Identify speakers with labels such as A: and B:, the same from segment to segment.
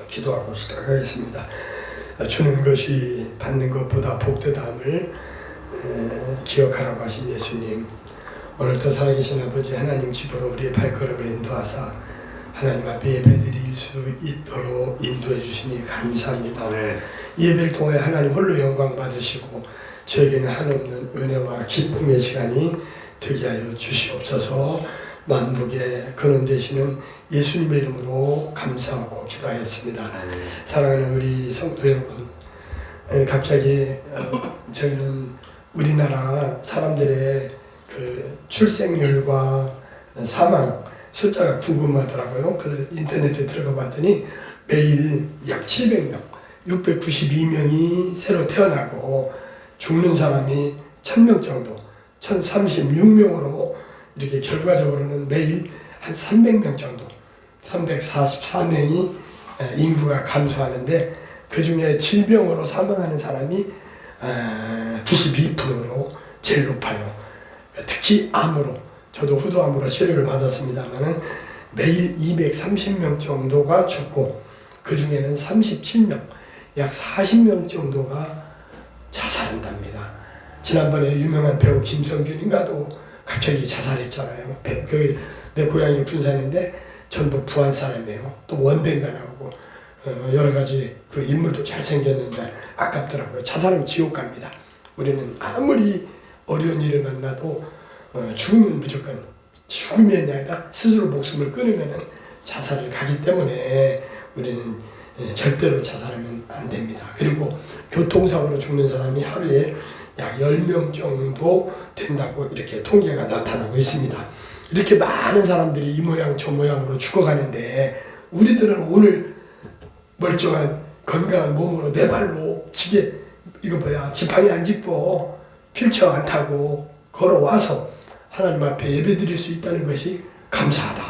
A: 기도하고 시작하겠습니다. 주는 것이 받는 것보다 복되다함을 기억하라고 하신 예수님, 오늘도 살아계신 아버지 하나님 집으로 우리의 발걸음을 인도하사 하나님 앞에 예배드릴 수 있도록 인도해 주시니 감사합니다. 예배를 통해 하나님 홀로 영광 받으시고 저에게는 한없는 은혜와 기쁨의 시간이 되게 하여 주시옵소서. 만복의 근원 되시는 예수님의 이름으로 감사하고 기도하였습니다. 사랑하는 우리 성도 여러분, 갑자기 저희는 우리나라 사람들의 그 출생률과 사망 숫자가 궁금하더라고요. 그 인터넷에 들어가 봤더니 매일 약 700명, 692명이 새로 태어나고 죽는 사람이 1000명 정도, 1036명으로 이렇게 결과적으로는 매일 한 300명 정도, 344명이 인구가 감소하는데 그 중에 질병으로 사망하는 사람이 92%로 제일 높아요. 특히 암으로, 저도 후두암으로 치료를 받았습니다만은 매일 230명 정도가 죽고 그 중에는 37명, 약 40명 정도가 자살한답니다. 지난번에 유명한 배우 김성균인가도 갑자기 자살했잖아요. 내 고향이 군산인데 전부 부안 사람이에요. 또 원대인가 나오고 여러 가지 그 인물도 잘생겼는데 아깝더라고요. 자살하면 지옥 갑니다. 우리는 아무리 어려운 일을 만나도 죽으면 무조건, 죽음이 아니라 스스로 목숨을 끊으면 자살을 가기 때문에 우리는 절대로 자살하면 안 됩니다. 그리고 교통사고로 죽는 사람이 하루에 약 10명 정도 된다고 이렇게 통계가 나타나고 있습니다. 이렇게 많은 사람들이 이 모양 저 모양으로 죽어가는데 우리들은 오늘 멀쩡한 건강한 몸으로 내 발로 지팡이 안 짚고 휠체어 안 타고 걸어와서 하나님 앞에 예배드릴 수 있다는 것이 감사하다,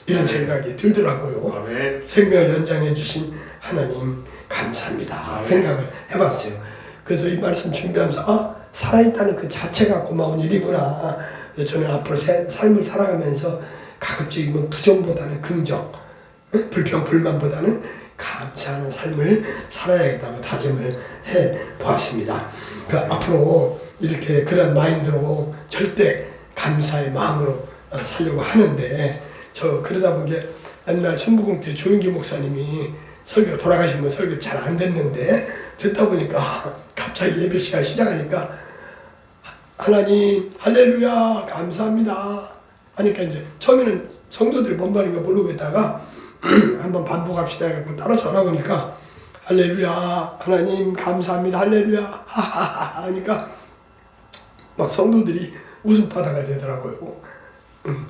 A: 이런 생각이 들더라고요. 아멘. 생명을 연장해 주신 하나님 감사합니다. 아멘. 생각을 해봤어요. 그래서 이 말씀 준비하면서 살아있다는 그 자체가 고마운 일이구나. 저는 앞으로 삶을 살아가면서 가급적이면 부정보다는 긍정, 불평 불만보다는 감사하는 삶을 살아야겠다고 다짐을 해보았습니다. 그 앞으로 이렇게 그런 마인드로 절대 감사의 마음으로 살려고 하는데, 그러다 보니 옛날 순복음교회 조영기 목사님이 돌아가신 분 설교 잘 안 됐는데 듣다 보니까 갑자기 예배 시간 시작하니까 하나님 할렐루야 감사합니다 하니까 이제 처음에는 성도들이 뭔 말인가 모르고 있다가 한번 반복합시다 해갖고 따라서 하다 보니까 할렐루야 하나님 감사합니다 할렐루야 하하하 하니까 막 성도들이 웃음바다가 되더라고요.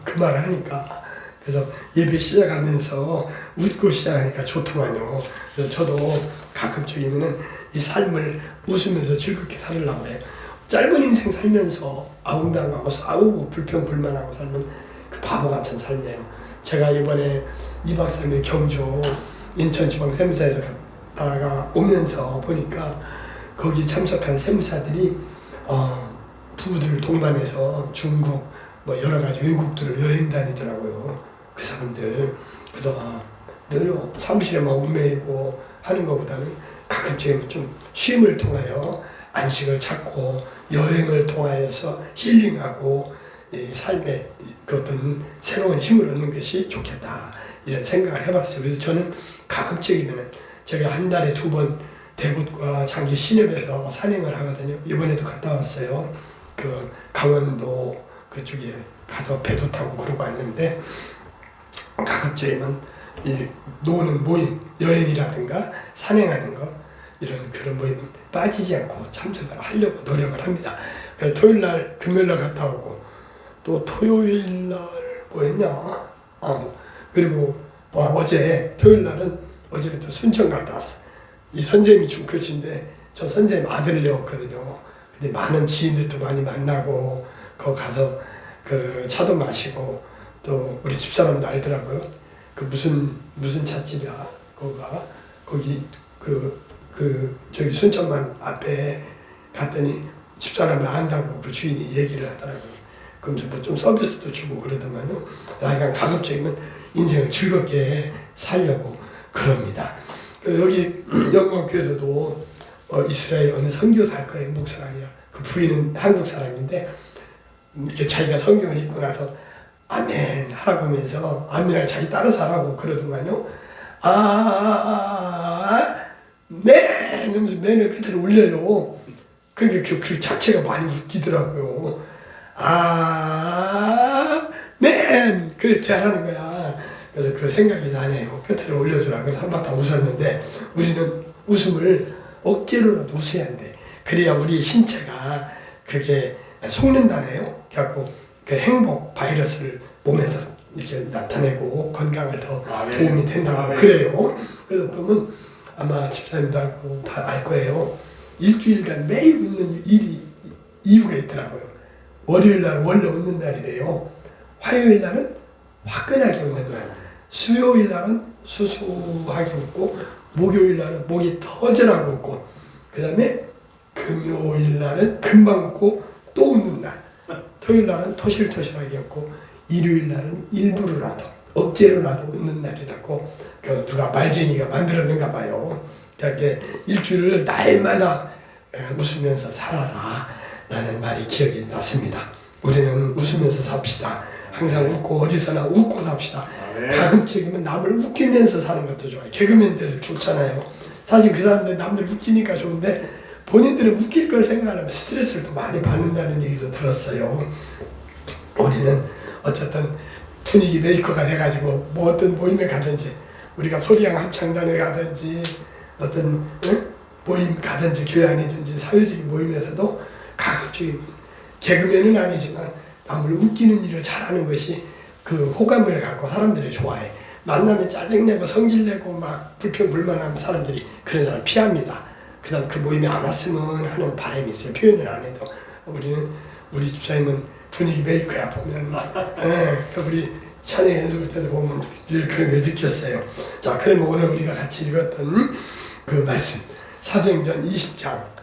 A: 그 말을 하니까. 그래서 예배 시작하면서 웃고 시작하니까 좋더만요. 그래서 저도 가끔적이면은 이 삶을 웃으면서 즐겁게 살으려고 해요. 짧은 인생 살면서 아웅당하고 싸우고 불평불만하고 살면 그 바보 같은 삶이에요. 제가 이번에 2박 3일 경주 인천지방세무사에서 갔다가 오면서 보니까 거기 참석한 세무사들이 부부들 동반해서 중국 뭐 여러 가지 외국들을 여행 다니더라고요. 그 사람들. 그래서 늘 사무실에만 얽매이고 하는 것보다는 가끔씩 좀 쉼을 통하여 안식을 찾고 여행을 통하여서 힐링하고 이 삶의 그 어떤 새로운 힘을 얻는 것이 좋겠다, 이런 생각을 해봤어요. 그래서 저는 가급적이면은 제가 한 달에 2번 대구과 장기 신협에서 산행을 하거든요. 이번에도 갔다 왔어요. 그 강원도 그쪽에 가서 배도 타고 그러고 왔는데 가급적이면 이 노는 모임, 여행이라든가 산행하는 거, 이런 그런 모임은 빠지지 않고 참석을 하려고 노력을 합니다. 그래서 토요일날, 금요일날 갔다 오고 또 토요일날 뭐였냐? 그리고 어제 토요일날은 어제부터 순천 갔다 왔어. 이 선생님이 중클신데 저 선생님 아들이었거든요. 근데 많은 지인들도 많이 만나고 거기 가서 그 차도 마시고 또 우리 집사람도 알더라고요. 그 무슨 찻집이야 거기 저기 순천만 앞에 갔더니 집사람을 안다고 그 주인이 얘기를 하더라고요. 그러면서 뭐 좀 서비스도 주고 그러더만요. 약간 가급적이면 인생을 즐겁게 살려고 그럽니다. 여기 영광교회에서도 이스라엘 어느 선교사 할 거예요. 목사가 아니라 그 부인은 한국 사람인데 이렇게 자기가 성경을 읽고 나서 아멘 하라고 하면서 아멘을 자기 따라서 하라고 그러더만요. 맨 이러면서 맨을 끝으로 올려요. 그러니까 그 자체가 많이 웃기더라고요. 맨 그렇게 하라는 거야. 그래서 그 생각이 나네요. 끝으로 올려주라. 그래서 한바탕 웃었는데 우리는 웃음을 억지로라도 웃어야 돼. 그래야 우리 신체가 그게 속는다네요. 그래갖고 그 행복 바이러스를 몸에서 이렇게 나타내고 건강을 더 도움이 된다고 그래요. 그래서 보면 아마 집사님도 알고 다 알 거예요. 일주일간 매일 웃는 이유가 있더라고요. 월요일 날 원래 웃는 날이래요. 화요일 날은 화끈하게 웃는 날. 수요일 날은 수수하게 웃고 목요일 날은 목이 터져라고 웃고 그 다음에 금요일 날은 금방 웃고 또 웃는 날. 토요일 날은 토실토실하게 웃고 일요일 날은 일부러라도 억지로라도 웃는 날이라고 누가 말쟁이가 만들었는가 봐요. 그렇게 일주일을 날마다 웃으면서 살아라 라는 말이 기억이 났습니다. 우리는 웃으면서 삽시다. 항상 웃고 어디서나 웃고 삽시다. 가급적이면 남을 웃기면서 사는 것도 좋아요. 개그맨들 좋잖아요. 사실 그 사람들 남들 웃기니까 좋은데 본인들은 웃길 걸 생각하면 스트레스를 더 많이 받는다는 얘기도 들었어요. 우리는 어쨌든 분위기 메이커가 돼가지고 뭐 어떤 모임에 가든지 우리가 소리양 합창단에 가든지 어떤 모임 가든지 교회 안이든지 사회적인 모임에서도 가급적이면 개그맨은 아니지만 남을 웃기는 일을 잘하는 것이 그 호감을 갖고 사람들이 좋아해. 만나면 짜증내고 성질내고 막 불평불만하는 사람들이 그런 사람 피합니다. 그 다음 그 모임에 안 왔으면 하는 바람이 있어요. 표현을 안 해도. 우리 집사님은 분위기 메이커야 보면. 우리 찬양 연습할 때도 보면 늘 그런 걸 느꼈어요. 자, 그러면 오늘 우리가 같이 읽었던 그 말씀. 사도행전 20장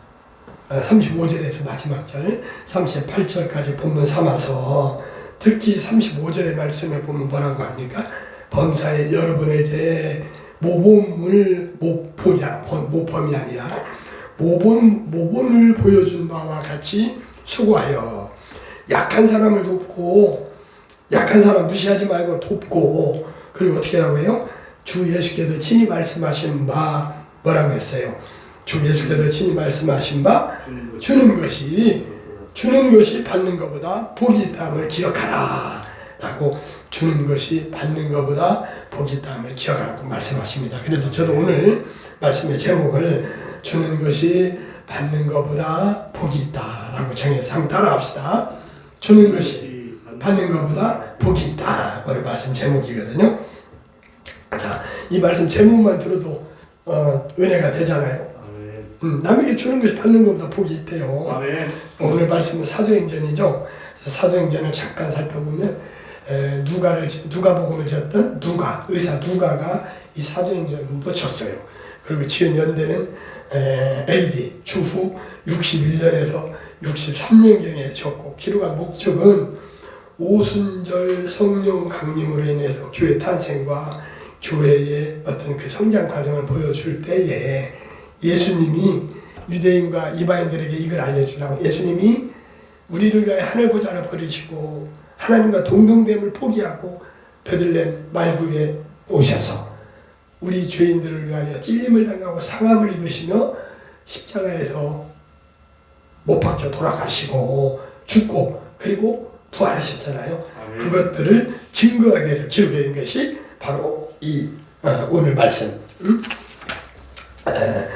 A: 35절에서 마지막 절 38절까지 본문 삼아서 특히 35절의 말씀에 보면 뭐라고 합니까? 범사에 여러분에게 모범을 모범이 아니라 모범을 보여준 바와 같이 수고하여 약한 사람을 돕고 약한 사람 무시하지 말고 돕고 그리고 어떻게 하라고 해요? 주 예수께서 친히 말씀하신 바 뭐라고 했어요? 주 예수께서 친히 말씀하신 바 주는 것이 받는 것보다 복이 있다함을 기억하라 라고 주는 것이 받는 것보다 복이 있다함을 기억하라고 말씀하십니다. 그래서 저도 오늘 말씀의 제목을 주는 것이 받는 것보다 복이 있다라고 정해서 한번 따라합시다. 주는 것이 받는 것보다 복이 있다. 오늘 말씀 제목이거든요. 자, 이 말씀 제목만 들어도 은혜가 되잖아요. 남에게 주는 것이 받는 것보다 복이 있대요. 오늘 말씀은 사도행전이죠. 사도행전을 잠깐 살펴보면 누가복음을 지었던 의사 누가가 이 사도행전도 쳤어요. 그리고 지은 연대는 AD 주후 61년에서 63년경에 쳤고 기록한 목적은 오순절 성령 강림으로 인해서 교회 탄생과 교회의 어떤 그 성장 과정을 보여줄 때에 예수님이 유대인과 이방인들에게 이걸 알려주라고 예수님이 우리를 위하여 하늘 보좌를 버리시고 하나님과 동등됨을 포기하고 베들레헴 말구에 오셔서 우리 죄인들을 위하여 찔림을 당하고 상함을 입으시며 십자가에서 못 박혀 돌아가시고 죽고 그리고 부활하셨잖아요. 그것들을 증거하기 위해서 기록된 것이 바로 이 오늘 말씀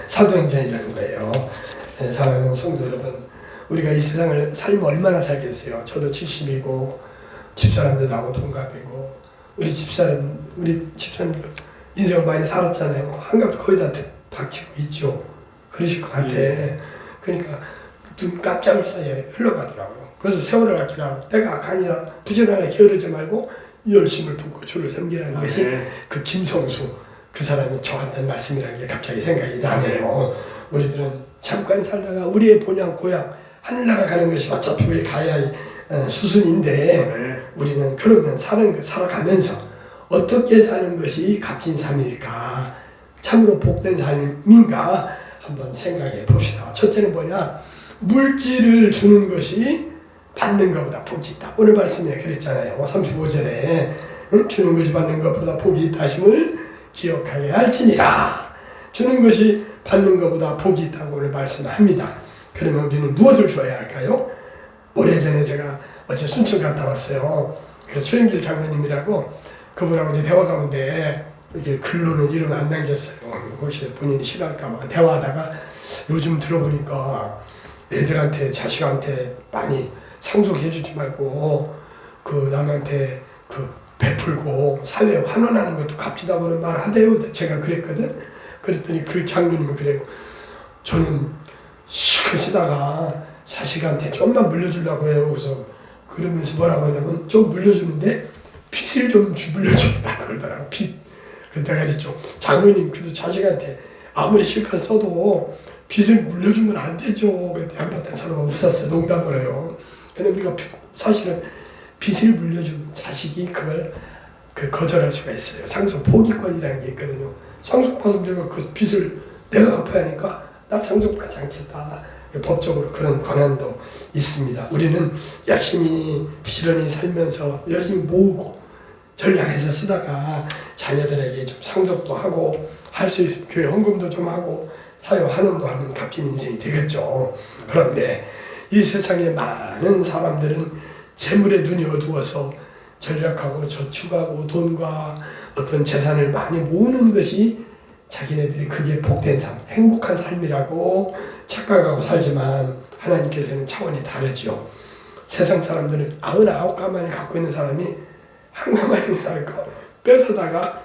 A: 사도행전이라는 거예요. 사랑하는 성도 여러분, 우리가 이 세상을 삶을 얼마나 살겠어요. 저도 70이고 집사람도 나하고 동갑이고 우리 집사람들 인생을 많이 살았잖아요. 한갑도 거의 다 닥치고 있죠. 그러실 것 같아. 그러니까 눈 깜짝을 사이에 흘러가더라고요. 그래서 세월을 아끼라고 때가 아니라 부지런하게 게으르지 말고 열심을 품고 주를 섬기라는 것이 그 김성수 그 사람이 저한테는 말씀이라는 게 갑자기 생각이 나네요. 우리들은 잠깐 살다가 우리의 본향 고향 하늘나라 가는 것이 어차피 우리 가야 할 수순인데 우리는 그러면 살아가면서 어떻게 사는 것이 값진 삶일까 참으로 복된 삶인가 한번 생각해 봅시다. 첫째는 뭐냐? 물질을 주는 것이 받는 것보다 복이 있다. 오늘 말씀에 그랬잖아요. 35절에 주는 것이 받는 것보다 복이 있다 하심을 기억하게 할지니라. 주는 것이 받는 것보다 복이 있다고 오늘 말씀합니다. 그러면 우리는 무엇을 줘야 할까요? 오래전에 제가 어제 순천 갔다 왔어요. 그 최영길 장로님이라고 그분하고 이제 대화 가운데 이게 글로는 이름 안 남겼어요. 혹시 본인이 싫어할까봐 대화하다가 요즘 들어보니까 애들한테 자식한테 많이 상속해주지 말고 그 남한테 그 베풀고 사회에 환원하는 것도 값지다고는 말하대요. 제가 그랬거든. 그랬더니 그 장로님은 그래요. 저는 시크시다가 자식한테 좀만 물려주려고 해요. 그래서 그러면서 뭐라고 하냐면 좀 물려주는데 빚을 좀 물려준다 그러더라고. 빚. 그래서 내가 그랬죠. 장로님 그래도 자식한테 아무리 실컷 써도 빚을 물려주면 안 되죠. 그때 한바탕 서로 웃었어요. 농담을 해요. 근데 우리가 사실은 빚을 물려주는 자식이 그걸 거절할 수가 있어요. 상속 포기권이라는 게 있거든요. 상속받으면 내가 그 빚을 내가 갚아야 하니까 나 상속받지 않겠다. 법적으로 그런 권한도 있습니다. 우리는 열심히 부지런히 살면서 열심히 모으고 전략해서 쓰다가 자녀들에게 좀 상속도 하고 할 수 있으면 교회 헌금도 좀 하고 사회 환원도 하는 값진 인생이 되겠죠. 그런데 이 세상에 많은 사람들은 재물에 눈이 어두워서 전략하고 저축하고 돈과 어떤 재산을 많이 모으는 것이 자기네들이 그게 복된 삶, 행복한 삶이라고 착각하고 살지만 하나님께서는 차원이 다르죠. 세상 사람들은 99가마니 갖고 있는 사람이 한 가마니 살고 뺏어다가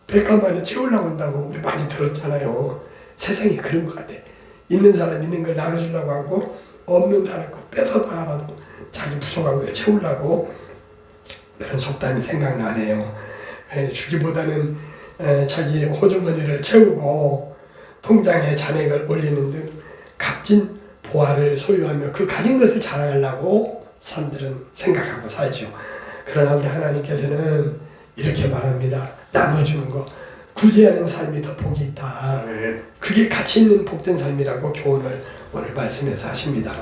A: 100가마니 채우려고 한다고 우리 많이 들었잖아요. 세상이 그런 것 같아. 있는 사람 있는 걸 나눠주려고 하고 없는 사람 거 뺏어다가라도 자기 부족한 걸 채우려고 그런 속담이 생각나네요. 주기보다는 자기 호주머니를 채우고 통장에 잔액을 올리는 등 값진 보화를 소유하며 그 가진 것을 자랑하려고 사람들은 생각하고 살죠. 그러나 우리 하나님께서는 이렇게 말합니다. 나눠주는 거, 구제하는 삶이 더 복이 있다. 그게 가치 있는 복된 삶이라고 교훈을 오늘 말씀에서 하십니다.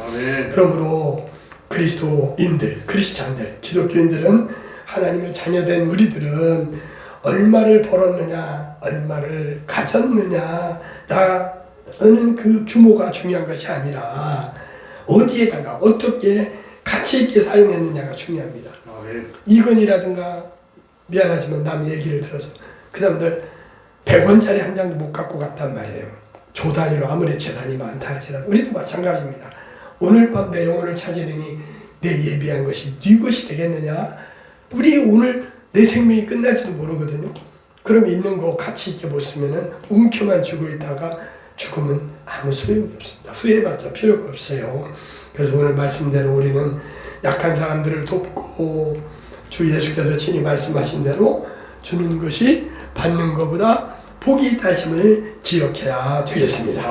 A: 그러므로 그리스도인들, 크리스찬들, 기독교인들은 하나님의 자녀된 우리들은 얼마를 벌었느냐, 얼마를 가졌느냐라는 그 규모가 중요한 것이 아니라 어디에다가 어떻게 가치 있게 사용했느냐가 중요합니다. 이건이라든가 미안하지만 남 얘기를 들어서 그 사람들 100원짜리 한 장도 못 갖고 갔단 말이에요. 조 단위로 아무리 재산이 많다 할지라도 우리도 마찬가지입니다. 오늘 밤 내 영혼을 찾으려니 내 예비한 것이 네 것이 되겠느냐? 우리 오늘 내 생명이 끝날지도 모르거든요. 그럼 있는 거 가치 있게 못 쓰면은 움켜만 쥐고 있다가 죽으면 아무 소용이 없습니다. 후회받자 필요가 없어요. 그래서 오늘 말씀대로 우리는 약한 사람들을 돕고 주 예수께서 친히 말씀하신 대로 주는 것이 받는 것보다 복이 있다심을 기억해야 되겠습니다.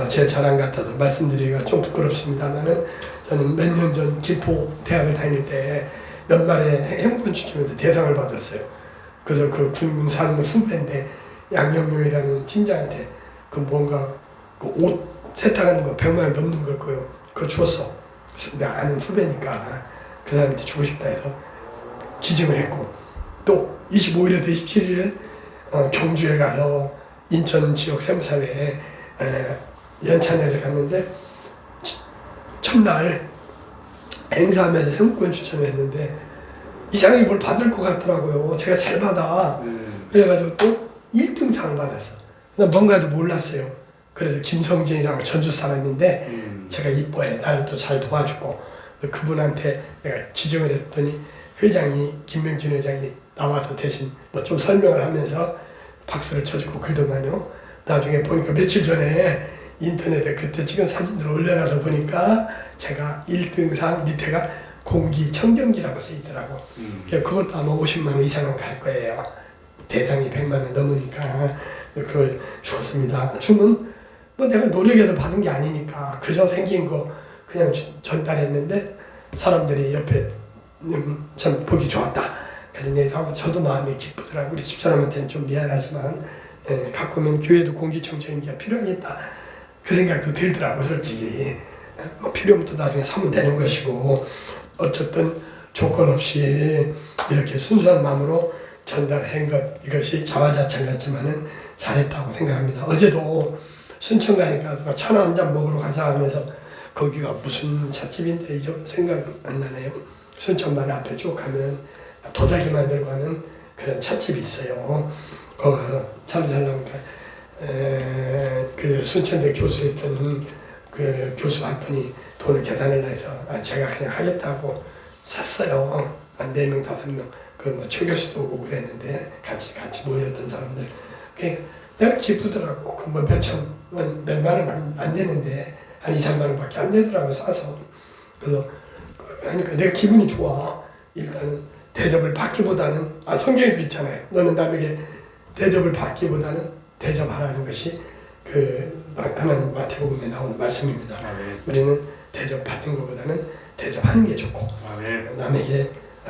A: 제 자랑 같아서 말씀드리기가 좀 부끄럽습니다만은 저는 몇 년 전 김포 대학을 다닐 때 연말에 행군 추첨에서 대상을 받았어요. 그래서 그 군군 산무 후배인데 양영룡이라는 팀장한테 그 뭔가 그 옷 세탁하는 거 100만 원 넘는 걸 거요. 그거 주었어. 내가 아는 후배니까 그 사람한테 주고 싶다 해서 기증을 했고 또 25일에서 27일은 경주에 가서 인천 지역 세무사회에 연찬회를 갔는데 첫날 행사하면서 행복권 추천을 했는데 이상하게 뭘 받을 것 같더라고요. 제가 잘 받아. 그래가지고 또 1등상을 받았어. 난 뭔가도 몰랐어요. 그래서 김성진이라고 전주 사람인데 제가 이뻐해. 나를 또 잘 도와주고 그분한테 내가 기증을 했더니 회장이 김명진 회장이 나와서 대신 뭐 좀 설명을 하면서 박수를 쳐주고 그러더만요. 나중에 보니까 며칠 전에 인터넷에 그때 찍은 사진들을 올려놔서 보니까 제가 1등상 밑에가 공기청정기라고 써있더라고. 그것도 아마 50만 원 이상은 갈 거예요. 대상이 100만 원 넘으니까 그걸 주었습니다. 주면 뭐 내가 노력해서 받은 게 아니니까 그저 생긴 거 그냥 전달했는데 사람들이 옆에 참 보기 좋았다. 그런 얘기하고 저도 마음이 기쁘더라고요. 우리 집사람한테는 좀 미안하지만 가끔은 교회도 공기청정기가 필요하겠다 그 생각도 들더라고. 솔직히 뭐 필요하면 또 나중에 사면 되는 것이고, 어쨌든 조건 없이 이렇게 순수한 마음으로 전달한 것, 이것이 자화자찬 같지만은 잘했다고 생각합니다. 어제도 순천 가니까 누가 차나 한잔 먹으러 가자 하면서, 거기가 무슨 찻집인데 이제 생각 안 나네요. 순천만 앞에 쭉 가면 도자기 만들고 하는 그런 찻집이 있어요. 거기 가서 참 잘 나오니까 그 순천대 교수였던 그 교수 한 분이 돈을 계산을 해서 제가 그냥 하겠다고 샀어요. 한 4명, 5명. 그 뭐 최교수도 오고 그랬는데 같이 모였던 사람들. 내가 기쁘더라고. 그 뭐 몇천 원, 몇만 원 안 되는데 한 2, 3만 원밖에 안 되더라고, 싸서. 그래서 하니까 내가 기분이 좋아. 일단은 대접을 받기보다는, 성경에도 있잖아요. 너는 남에게 대접을 받기보다는 대접하라는 것이 하나님 마태복음에 나오는 말씀입니다.
B: 아멘.
A: 우리는 대접 받는 것보다는 대접하는 게 좋고,
B: 아멘.
A: 남에게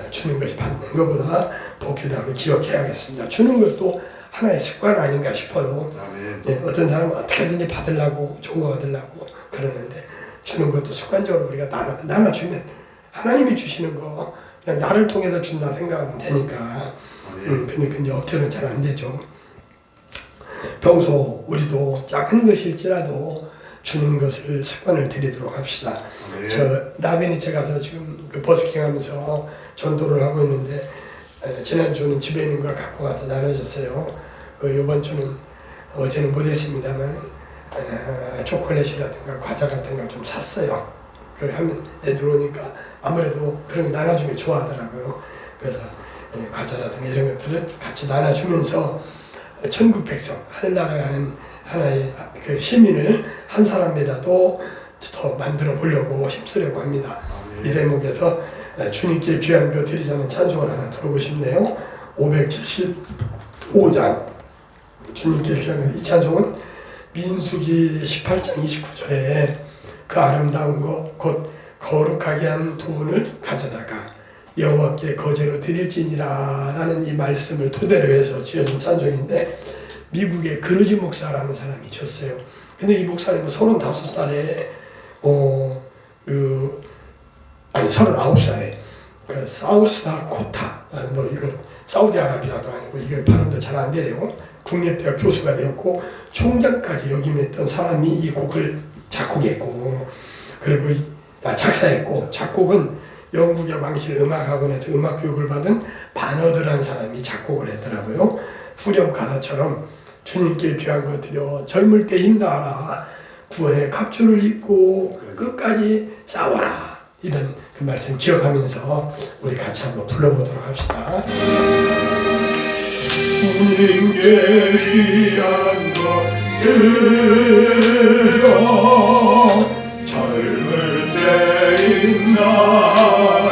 A: 주는 것이 받는 것보다 복되다고 기억해야겠습니다. 주는 것도 하나의 습관 아닌가 싶어요. 네, 어떤 사람은 어떻게든지 받으려고, 좋은 거 받으려고 그러는데, 주는 것도 습관적으로 우리가 나눠주면 하나님이 주시는 거 그냥 나를 통해서 준다 생각하면 되니까. 근데 이제 억지로는 잘 안 되죠. 평소 우리도 작은 것일지라도 주는 것을 습관을 들이도록 합시다. 저 라베니체 가서 지금 그 버스킹하면서 전도를 하고 있는데, 지난주는 집에 있는 걸 갖고 가서 나눠줬어요. 이번 주는 어제는 못했습니다만 초콜릿이라든가 과자 같은 걸 좀 샀어요. 하면 애들 오니까 아무래도 그런 거 나눠주면 좋아하더라고요. 그래서 과자라든가 이런 것들을 같이 나눠주면서 천국 백성, 하늘나라 가는 하나의 그 시민을 한 사람이라도 더 만들어 보려고 힘쓰려고 합니다. 이 대목에서 주님께 귀한 거 드리자는 찬송을 하나 부르고 싶네요. 575장 주님께 귀한 거. 이 찬송은 민수기 18장 29절에 그 아름다운 것 곧 거룩하게 한 부분을 가져다가 여호와께 거제로 드릴지니라 라는 이 말씀을 토대로 해서 지어진 찬송인데, 미국의 그루지 목사라는 사람이 졌어요. 근데 이 목사님은 35살에 39살에 그 사우스다코타, 이거 사우디아라비아도 아니고 이게 발음도 잘 안 돼요. 국립대학 교수가 되었고 총장까지 역임했던 사람이 이 곡을 작곡했고, 그리고 작사했고, 작곡은 영국의 왕실 음악학원에서 음악 교육을 받은 바너드라는 사람이 작곡을 했더라고요. 후렴 가사처럼 주님께 귀한 것 드려 젊을 때 힘다하라, 구원의 갑주를 입고 끝까지 싸워라, 이런 그 말씀 기억하면서 우리 같이 한번 불러보도록 합시다. 주님께 귀한 것 드려 젊을 때 힘나라,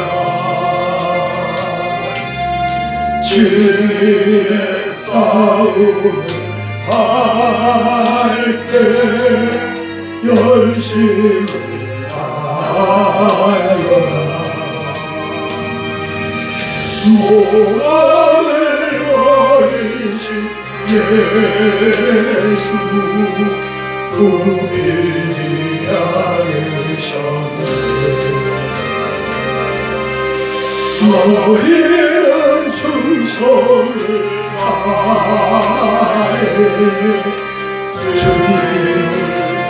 A: 진리의 싸움을 할 때 열심을 다하여라. 모함을 버리신 예수 굽히지 않으셨네. 너희는 충성을 다해 주님을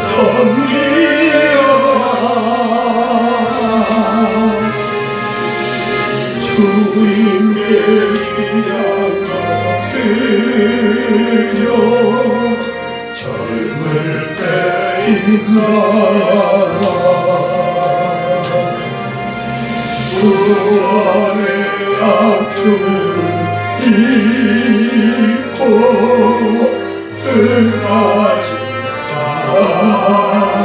A: 섬기라. 주님께 귀한 것 드려 젊을 때 힘나라. 구원의 갑주를 입고 끝까지 싸워라.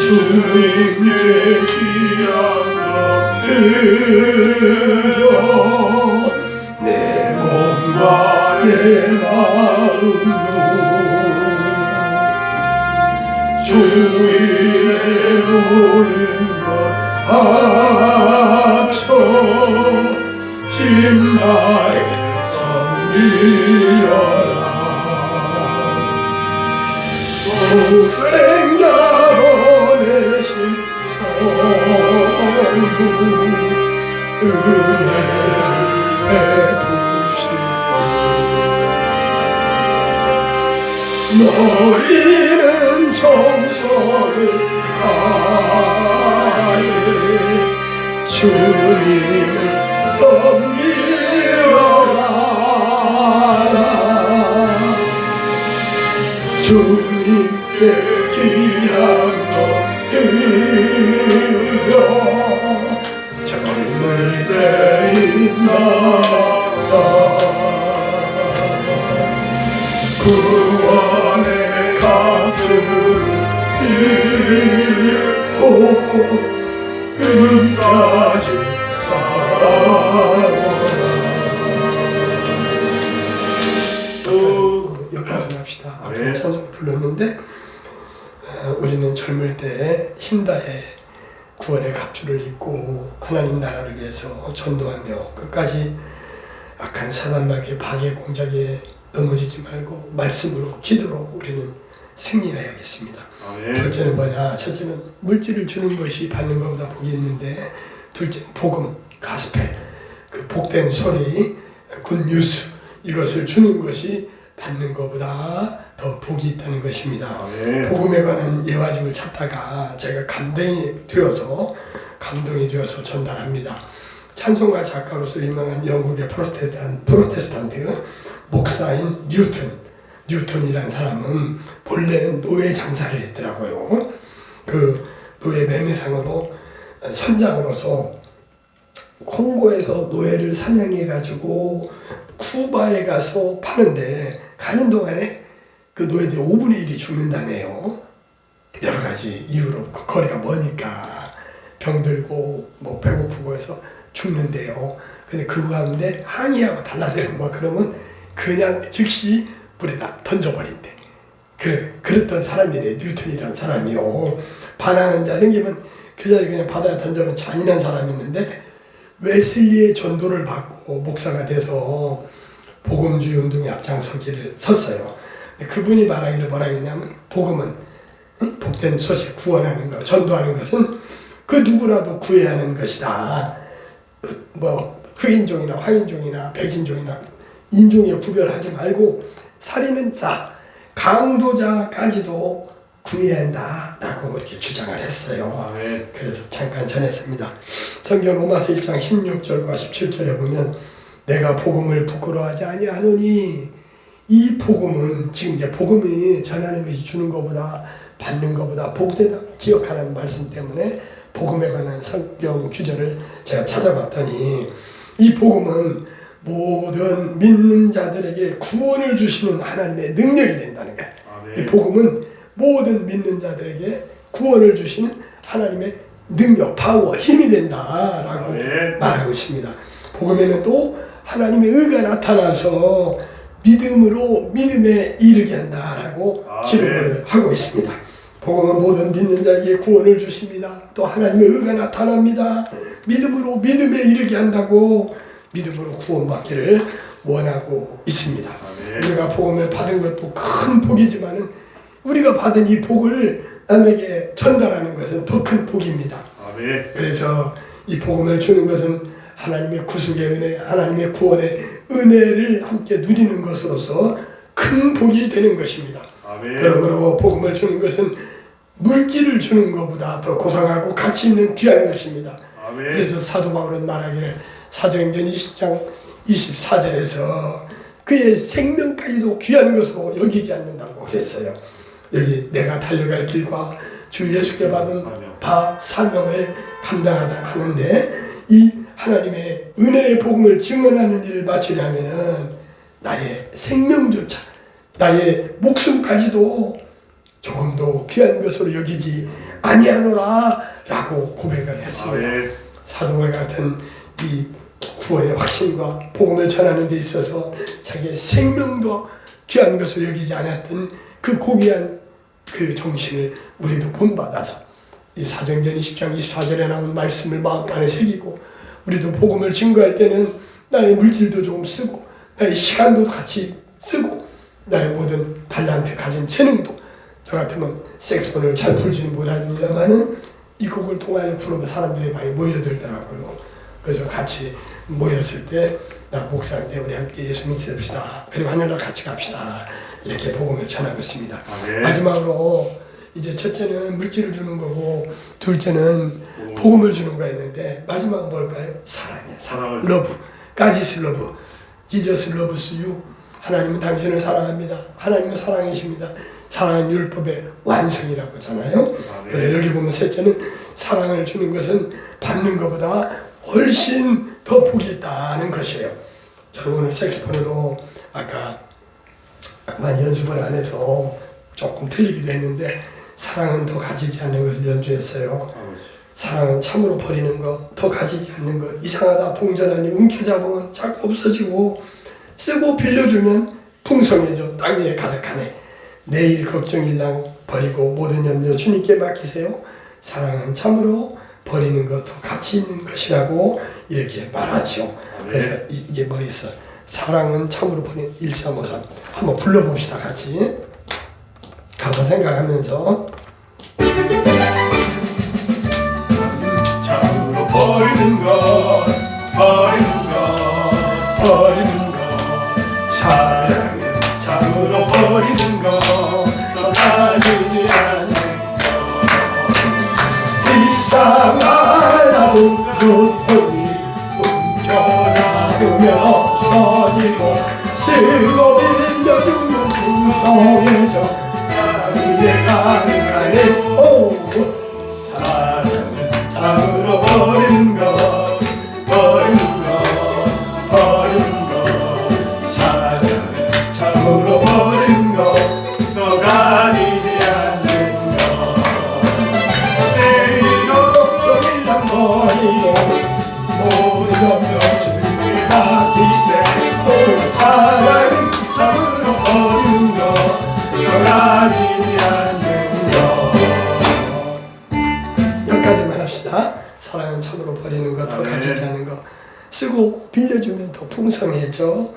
A: 주님께 귀한 것 드려 내 몸과 내 마음도 주의 모든 것 바쳐 힘 다해 독생자 보내신 성부 은혜를 베푸시니 너희는 정성을 다해 주님을 섬기어라. 주님께 귀한 것 드려 젊을 때인나라. 구원의 가축을 잃고 끝까지 살아오라. 여기까지 합시다. 아까 찬송 불렀는데 우리는 젊을 때 힘다해 구원의 갑주를 입고 하나님 나라를 위해서 전도하며 끝까지 악한 사단마귀의 방해 공작에 넘어지지 말고 말씀으로 기도로 우리는 승리해야겠습니다. 둘째는 뭐냐? 첫째는 물질을 주는 것이 받는 것보다 복이 있는데, 둘째는 복음, 가스펠, 그 복된 소리, 굿뉴스, 이것을 주는 것이 받는 것보다 더 복이 있다는 것입니다. 복음에 관한 예화집을 찾다가 제가 감동이 되어서 전달합니다. 찬송가 작가로서 유명한 영국의 프로테스탄트 목사인 뉴턴이라는 사람은 본래는 노예 장사를 했더라고요. 그 노예 매매상으로 선장으로서 콩고에서 노예를 사냥해가지고 쿠바에 가서 파는데, 가는 동안에 그 노예들이 5분의 1이 죽는다네요. 여러 가지 이유로 그 거리가 머니까 병들고 뭐 배고프고 해서 죽는데요. 근데 그 가운데 항의하고 달라들고 막 그러면 그냥 즉시 물에다 던져버린대. 그랬던 사람이래, 뉴턴이라는 사람이요. 반항한 자 생기면 그 자리 그냥 바다에 던져면 잔인한 사람이 있는데, 웨슬리의 전도를 받고 목사가 돼서 복음주의 운동에 섰어요. 그분이 말하기를 뭐라 했냐면, 복음은 복된 소식, 구원하는 것, 전도하는 것은 그 누구라도 구해야 하는 것이다. 뭐 흑인종이나 화인종이나 백인종이나 인종에 구별하지 말고 살인은 강도자까지도 구해야 한다라고 이렇게 주장을 했어요. 그래서 잠깐 전했습니다. 성경 로마서 1장 16절과 17절에 보면, 내가 복음을 부끄러워하지 아니하노니, 이 복음은 지금 이제 복음이 전하는 것이 주는 것보다 받는 것보다 복되다 기억하라는 말씀 때문에 복음에 관한 성경 규절을 제가 찾아봤더니, 이 복음은 모든 믿는 자들에게 구원을 주시는 하나님의 능력이 된다는 거예요. 이 복음은 모든 믿는 자들에게 구원을 주시는 하나님의 능력, 파워, 힘이 된다라고 말하고 있습니다. 복음에는 또 하나님의 의가 나타나서 믿음으로 믿음에 이르게 한다라고 기록을 하고 있습니다. 복음은 모든 믿는 자에게 구원을 주십니다. 또 하나님의 의가 나타납니다. 믿음으로 믿음에 이르게 한다고, 믿음으로 구원받기를 원하고 있습니다. 우리가 복음을 받은 것도 큰 복이지만은 우리가 받은 이 복을 남에게 전달하는 것은 더 큰 복입니다. 그래서 이 복음을 주는 것은 하나님의 구속의 은혜, 하나님의 구원의 은혜를 함께 누리는 것으로서 큰 복이 되는 것입니다. 그러므로 복음을 주는 것은 물질을 주는 것보다 더 고상하고 가치 있는 귀한 것입니다. 그래서 사도 바울은 말하기를 사도행전 20장 24절에서 그의 생명까지도 귀한 것으로 여기지 않는다고 했어요. 여기 내가 달려갈 길과 주 예수께 받은 바 사명을 감당하다 하는데, 이 하나님의 은혜의 복음을 증언하는 일을 마치려면은 나의 생명조차, 나의 목숨까지도 조금도 귀한 것으로 여기지 아니하노라 라고 고백을 했습니다. 사도들 같은 이 구원의 확신과 복음을 전하는 데 있어서 자기의 생명도 귀한 것을 여기지 않았던 그 고귀한 그 정신을 우리도 본받아서 이 사도행전 20장 24절에 나온 말씀을 마음판에 새기고, 우리도 복음을 증거할 때는 나의 물질도 조금 쓰고 나의 시간도 같이 쓰고 나의 모든 달란트 가진 재능도 저 같으면 색소폰을 잘 불지는 못합니다만은 이 곡을 통하여 부르면 사람들이 많이 모여들더라고요. 그래서 같이 모였을 때 나 목사인데 우리 함께 예수 믿읍시다. 그리고 하늘나라 같이 갑시다. 이렇게 복음을 전하고 있습니다.
B: 네.
A: 마지막으로 이제 첫째는 물질을 주는 거고 둘째는 복음을 주는 거였는데 마지막은 뭘까요? 사랑이에요. 사랑. 러브. God is love. Jesus loves you. 하나님은 당신을 사랑합니다. 하나님은 사랑이십니다. 사랑은 율법의 완성이라고 하잖아요. 그래서 여기 보면 셋째는 사랑을 주는 것은 받는 것보다 훨씬 더 복이 있다는 것이에요. 저는 오늘 색소폰으로 아까 많이 연습을 안 해서 조금 틀리기도 했는데 사랑은 더 가지지 않는 것을 연주했어요. 사랑은 참으로 버리는 것, 더 가지지 않는 것. 이상하다 동전하니 움켜잡으면 자꾸 없어지고 쓰고 빌려주면 풍성해져 땅 위에 가득하네. 내일 걱정일랑 버리고 모든 염려 주님께 맡기세요. 사랑은 참으로 버리는 것 더 가치 있는 것이라고 이렇게 말하죠. 그래서 이게 뭐였어? 사랑은 참으로 버리는 1353 한번 불러봅시다. 같이 가사 생각하면서 참으로 버리는 것 사랑은 참으로 버리는 것 가지지 않는 것 불쌍하다도 눈물이 움켜잡으면 없어지고 쓰고 빌려주는 풍성해져 나위에 가득하네. 오 사랑은 참으로 버리는 것 사랑은 참으로 버리는 것 더 가지지 않는 것 내일 걱정일랑 버리고 모든 염려 주님께 맡기세. 사랑은 참으로 버리는 것 더 가지지 않는 것. 여기까지만 합시다. 사랑은 참으로 버리는 것 더 가지지 않는 것. 쓰고 빌려주면 더 풍성해져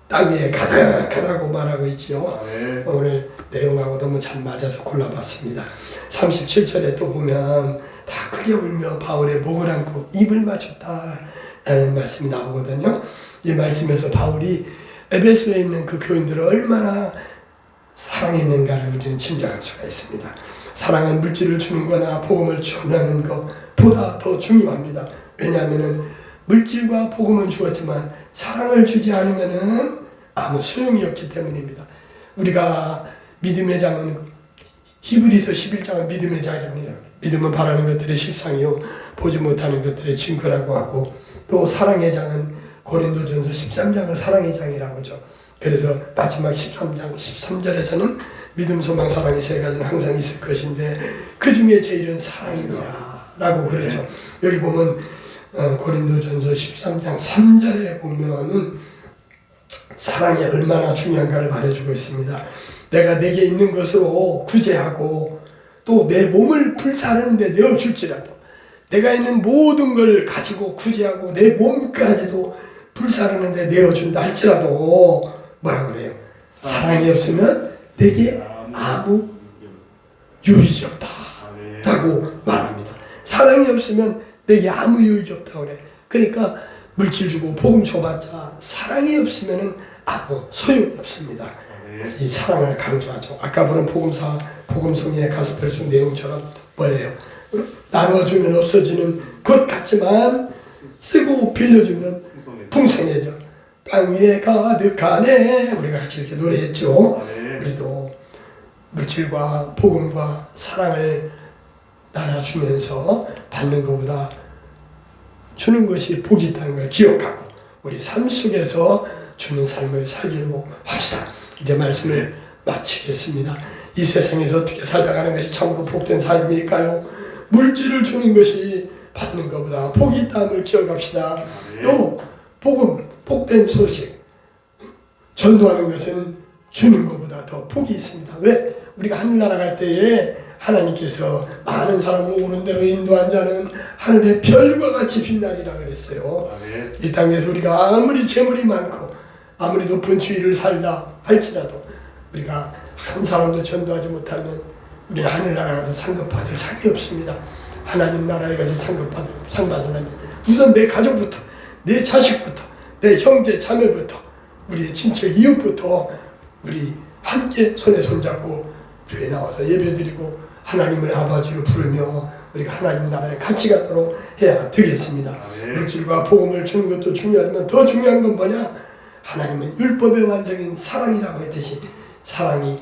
A: 땅 위에 가득하다고 말하고 있지요. 오늘 내용하고 너무 잘 맞아서 골라봤습니다. 37절에 또 보면 다 크게 울며 바울의 목을 안고 입을 맞췄다 라는 말씀이 나오거든요. 이 말씀에서 바울이 에베소에 있는 그 교인들을 얼마나 사랑했는가를 우리는 짐작할 수가 있습니다. 사랑은 물질을 주는 거나 복음을 전하는 것보다 더 중요합니다. 왜냐하면 물질과 복음은 주었지만 사랑을 주지 않으면 아무 소용이 없기 때문입니다. 우리가 믿음의 장은 히브리서 11장은 믿음의 장입니다. 믿음은 바라는 것들의 실상이요 보지 못하는 것들의 증거라고 하고 또 사랑의 장은 고린도전서 13장을 사랑의 장이라고 하죠. 그래서 마지막 13장 13절에서는 믿음, 소망, 사랑이 세 가지는 항상 있을 것인데 그 중에 제일은 사랑이니라 라고 그러죠. 여기 보면 고린도전서 13장 3절에 보면은 사랑이 얼마나 중요한가를 말해주고 있습니다. 내가 내게 있는 것으로 구제하고 또 내 몸을 불사르는데 내어줄지라도 내가 있는 모든 걸 가지고 구제하고 내 몸까지도 불사르는데 내어준다 할지라도 뭐라 그래요? 사랑이 없으면 내게 아무 유익이 없다 라고 말합니다. 사랑이 없으면 내게 아무 유익이 없다고 그래. 그러니까 물질 주고 복음 줘봤자 사랑이 없으면 아무 소용이 없습니다. 그래서 이 사랑을 강조하죠. 아까 부른 복음성의 가스펠송 내용처럼 뭐예요? 나눠주면 없어지는 것 같지만 쓰고 빌려주면 풍성해져 땅 위에 가득하네. 우리가 같이 이렇게 노래했죠. 우리도 물질과 복음과 사랑을 나눠주면서 받는 것보다 주는 것이 복이 있다는 걸 기억하고 우리 삶 속에서 주는 삶을 살기로 합시다. 이제 말씀을 마치겠습니다. 이 세상에서 어떻게 살다가는 것이 참으로 복된 삶일까요? 물질을 주는 것이 받는 것보다 복이 있다는 걸 기억합시다. 또 복음, 복된 소식 전도하는 것은 주는 것보다 더 복이 있습니다. 왜? 우리가 하늘나라 갈 때에 하나님께서 많은 사람을 오는 대로 인도한 자는 하늘의 별과 같이 빛나리라 그랬어요. 이 땅에서 우리가 아무리 재물이 많고 아무리 높은 주의를 살다 할지라도 우리가 한 사람도 전도하지 못하면 우리는 하늘나라 가서 상급받을 상이 없습니다. 하나님 나라에 가서 상 받으려면 우선 내 가족부터, 내 자식부터, 내 형제 자매부터, 우리의 친척 이웃부터 우리 함께 손에 손잡고 교회에 나와서 예배드리고 하나님을 아버지로 부르며 우리가 하나님 나라에 같이 가도록 해야 되겠습니다. 물질과 복음을 주는 것도 중요하지만 더 중요한 건 뭐냐? 하나님은 율법의 완성인 사랑이라고 했듯이 사랑이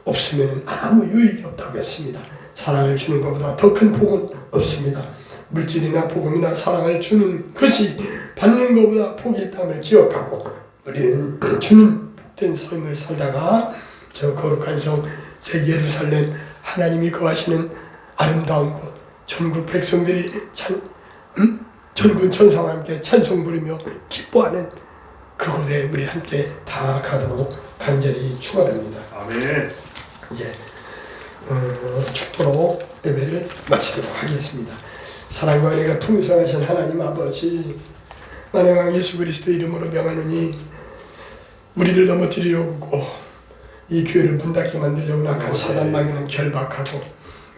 A: 없으면 아무 유익이 없다고 했습니다. 사랑을 주는 것보다 더 큰 복은 없습니다. 물질이나 복음이나 사랑을 주는 것이 받는 것보다 복이 있다는 기억하고 우리는 주는 복된 삶을 살다가 저 거룩한 성 새 예루살렘 하나님이 거하시는 아름다운 곳 전국 백성들이 전군 천사와 함께 찬송 부르며 기뻐하는 그곳에 우리 함께 다 가도록 간절히 축원합니다.
B: 아멘.
A: 이제 축도로 예배를 마치도록 하겠습니다. 사랑과 은혜가 풍성하신 하나님 아버지, 만왕 예수 그리스도 이름으로 명하노니 우리를 넘어뜨리려고 이 교회를 문 닫게 만들려고 악한 사단 마귀는 결박하고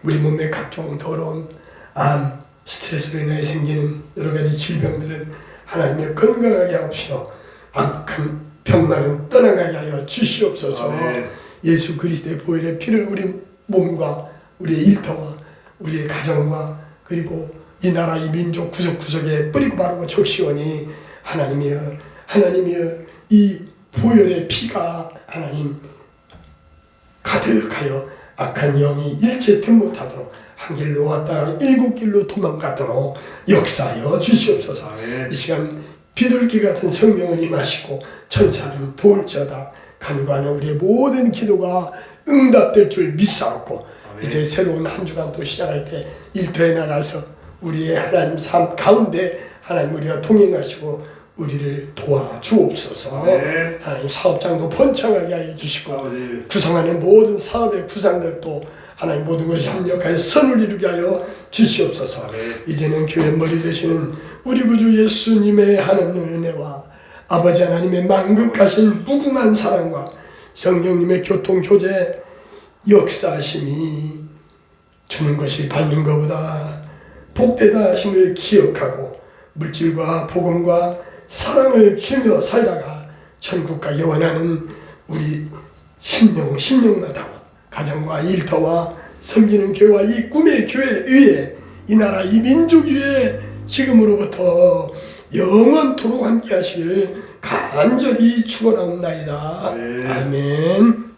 A: 우리 몸에 각종 더러운 암, 스트레스로 인해 생기는 여러 가지 질병들은 하나님의 건강하게 하옵시고 악한 병만은 떠나가게 하여 주시옵소서. 예수 그리스도의 보혈의 피를 우리 몸과 우리의 일터와 우리의 가정과 그리고 이 나라 이 민족 구석구석에 뿌리고 바르고 적시오니 하나님이여 이 보혈의 피가 하나님 가득하여 악한 영이 일체 틈 못하도록 한 길로 왔다가 일곱 길로 도망가도록 역사하여 주시옵소서. 이 시간 비둘기 같은 성령을 임하시고 천사는 도울지어다. 간구하는 우리의 모든 기도가 응답될 줄 믿사옵고 이제 새로운 한 주간 또 시작할 때 일터에 나가서 우리의 하나님 삶 가운데 하나님 우리가 동행하시고 우리를 도와주옵소서. 하나님 사업장도 번창하게 하여 주시고 구성하는 모든 사업의 구상들도 하나님 모든 것이 합력하여 선을 이루게 하여 주시옵소서. 이제는 교회 머리 되시는 우리 구주 예수님의 하나님의 은혜와 아버지 하나님의 만극하신 무궁한 사랑과 성령님의 교통효제 역사하심이 주는 것이 받는 것보다 복되다 하심을 기억하고 물질과 복음과 사랑을 주며 살다가 천국 가기 원하는 우리 심령마다 가정과 일터와 섬기는 교회와 이 꿈의 교회 위에 이 나라 이 민족 위에 지금으로부터 영원토록 함께 하시기를 간절히 축원하옵나이다. 아멘.